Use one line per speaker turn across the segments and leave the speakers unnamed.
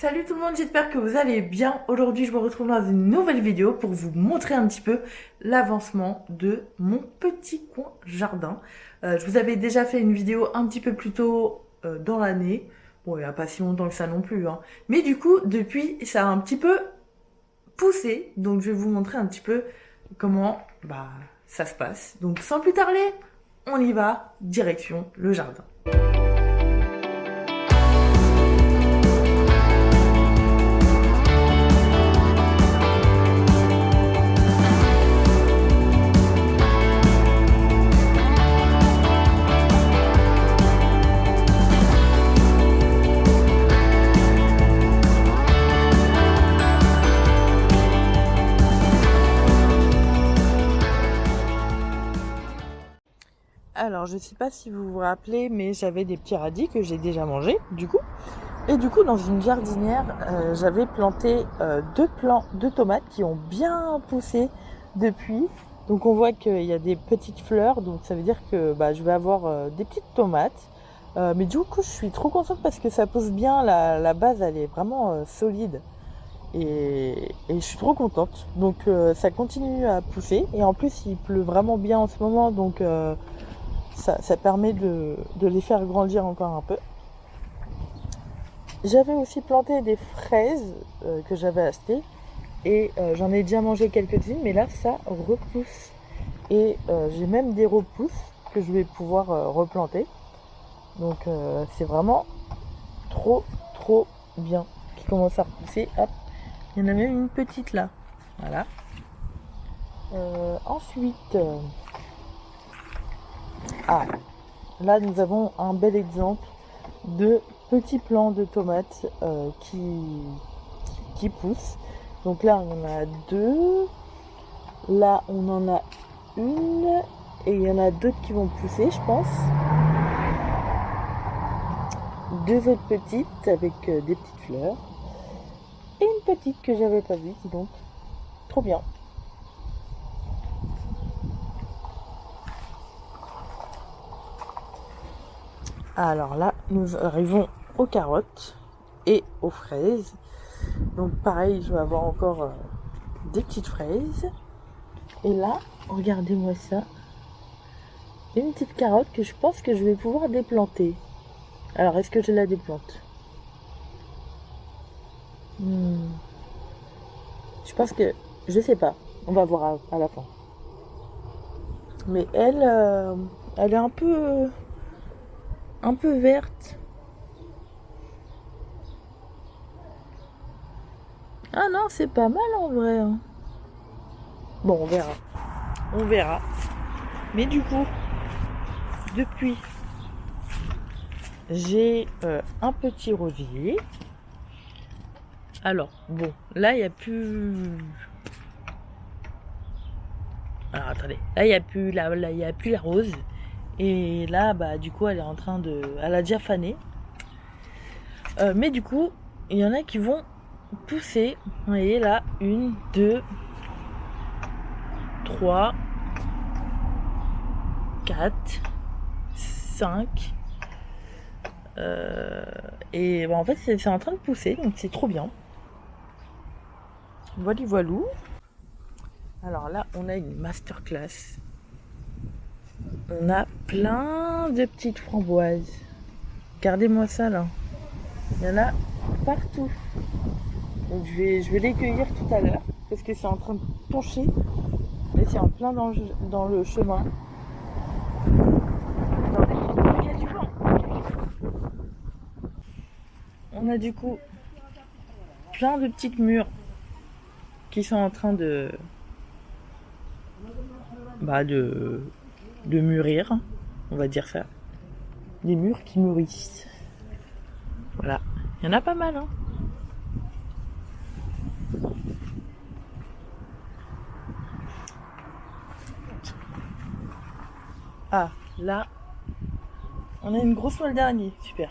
Salut tout le monde, j'espère que vous allez bien. Aujourd'hui, je me retrouve dans une nouvelle vidéo pour vous montrer un petit peu l'avancement de mon petit coin jardin. Je vous avais déjà fait une vidéo un petit peu plus tôt dans l'année. Bon, il n'y a pas si longtemps que ça non plus, hein. Mais du coup, depuis, ça a un petit peu poussé. Donc, je vais vous montrer un petit peu comment ça se passe. Donc, sans plus tarder, on y va, direction le jardin. Alors, je sais pas si vous vous rappelez, mais j'avais des petits radis que j'ai déjà mangés, du coup. Et du coup, dans une jardinière, j'avais planté deux tomates qui ont bien poussé depuis. Donc, on voit qu'il y a des petites fleurs, donc ça veut dire que je vais avoir des petites tomates. Mais du coup, je suis trop contente parce que ça pousse bien, la base, elle est vraiment solide. Et je suis trop contente. Donc, ça continue à pousser. Et en plus, il pleut vraiment bien en ce moment, donc... Ça permet de les faire grandir encore un peu. J'avais aussi planté des fraises que j'avais achetées et j'en ai déjà mangé quelques-unes, mais là ça repousse. Et j'ai même des repousses que je vais pouvoir replanter. Donc c'est vraiment trop bien qui commence à repousser. Hop, il y en a même une petite là. Voilà. Ensuite... là nous avons un bel exemple de petits plants de tomates qui poussent. Donc là on en a deux, là on en a une et il y en a d'autres qui vont pousser, je pense. Deux autres petites avec des petites fleurs et une petite que j'avais pas vue, dis donc. Trop bien. Alors là, nous arrivons aux carottes et aux fraises. Donc pareil, je vais avoir encore des petites fraises. Et là, regardez-moi ça. Une petite carotte que je pense que je vais pouvoir déplanter. Alors, est-ce que je la déplante? Je pense que... Je sais pas. On va voir à la fin. Mais elle est un peu verte. Ah non, c'est pas mal en vrai. Bon, on verra. On verra. Mais du coup, depuis, j'ai un petit rosier. Alors, bon, là, il n'y a plus... Alors, attendez. Là, il n'y a plus la rose. Et là, du coup, elle est en train de... Elle a déjà fané. Mais du coup, il y en a qui vont pousser. Vous voyez là, 1, 2, 3, 4, 5. Et en fait, c'est en train de pousser, donc c'est trop bien. Voilou. Alors là, on a une masterclass. On a plein de petites framboises. Regardez-moi ça là. Il y en a partout. Donc je vais les cueillir tout à l'heure parce que c'est en train de pencher et c'est en plein dans le chemin. Il y a du vent. On a du coup plein de petites mûres qui sont en train de mûrir, on va dire ça. Des mûres qui mûrissent. Voilà, il y en a pas mal, hein. Ah, là, on a une grosse moelle d'araignée, super.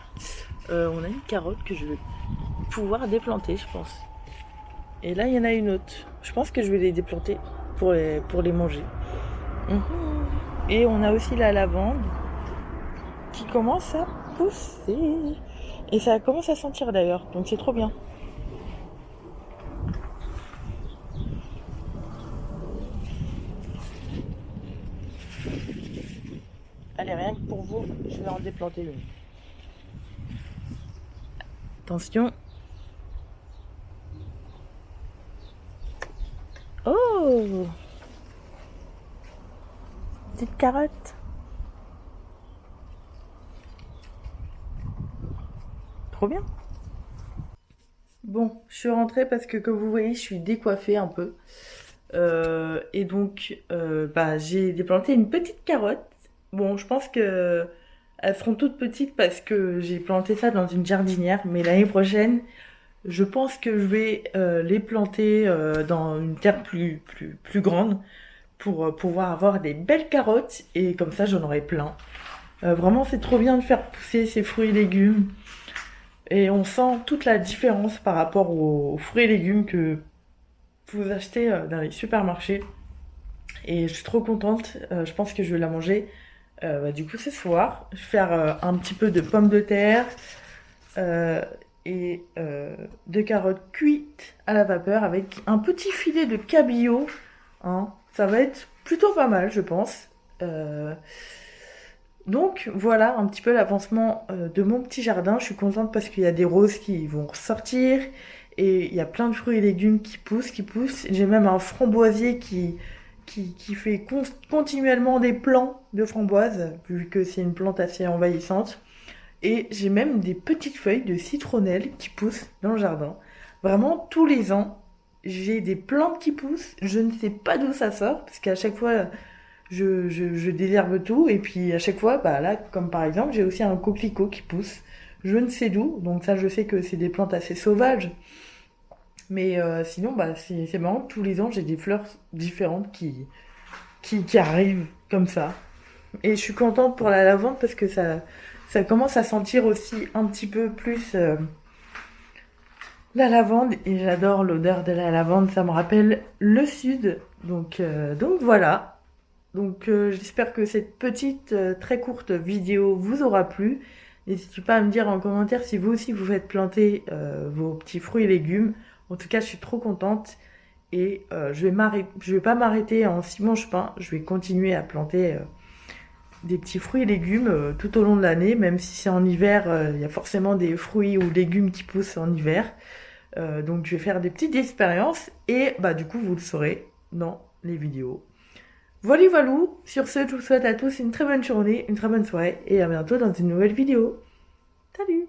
On a une carotte que je vais pouvoir déplanter, je pense. Et là, il y en a une autre. Je pense que je vais les déplanter pour les manger. Et on a aussi la lavande qui commence à pousser. Et ça commence à sentir d'ailleurs, donc c'est trop bien. Allez, rien que pour vous, je vais en déplanter une. Attention. Oh! Petite carotte. Trop bien. Bon, je suis rentrée parce que comme vous voyez, je suis décoiffée un peu. Et donc, bah, j'ai déplanté une petite carotte. Bon, je pense que elles seront toutes petites parce que j'ai planté ça dans une jardinière. Mais l'année prochaine, je pense que je vais les planter dans une terre plus grande pour pouvoir avoir des belles carottes. Et comme ça, j'en aurai plein. Vraiment, c'est trop bien de faire pousser ces fruits et légumes. Et on sent toute la différence par rapport aux fruits et légumes que vous achetez dans les supermarchés. Et je suis trop contente. Je pense que je vais la manger du coup ce soir. Je vais faire un petit peu de pommes de terre et de carottes cuites à la vapeur avec un petit filet de cabillaud. Hein. Ça va être plutôt pas mal, je pense. Donc voilà un petit peu l'avancement de mon petit jardin. Je suis contente parce qu'il y a des roses qui vont ressortir et il y a plein de fruits et légumes qui poussent. J'ai même un framboisier qui fait continuellement des plants de framboises, vu que c'est une plante assez envahissante. Et j'ai même des petites feuilles de citronnelle qui poussent dans le jardin. Vraiment, tous les ans, j'ai des plantes qui poussent. Je ne sais pas d'où ça sort, parce qu'à chaque fois, je désherbe tout. Et puis à chaque fois, bah là, comme par exemple, j'ai aussi un coquelicot qui pousse. Je ne sais d'où. Donc ça, je sais que c'est des plantes assez sauvages. Mais sinon, bah, c'est marrant. Tous les ans, j'ai des fleurs différentes qui arrivent comme ça. Et je suis contente pour la lavande parce que ça commence à sentir aussi un petit peu plus la lavande. Et j'adore l'odeur de la lavande. Ça me rappelle le sud. Donc voilà. Donc j'espère que cette petite, très courte vidéo vous aura plu. N'hésitez pas à me dire en commentaire si vous aussi vous faites planter vos petits fruits et légumes. En tout cas, je suis trop contente. Et je vais pas m'arrêter en Simon Pain. Je vais continuer à planter des petits fruits et légumes tout au long de l'année. Même si c'est en hiver, il y a forcément des fruits ou légumes qui poussent en hiver. Donc je vais faire des petites expériences. Et bah du coup, vous le saurez dans les vidéos. Voilà, voilou. Sur ce, je vous souhaite à tous une très bonne journée, une très bonne soirée. Et à bientôt dans une nouvelle vidéo. Salut!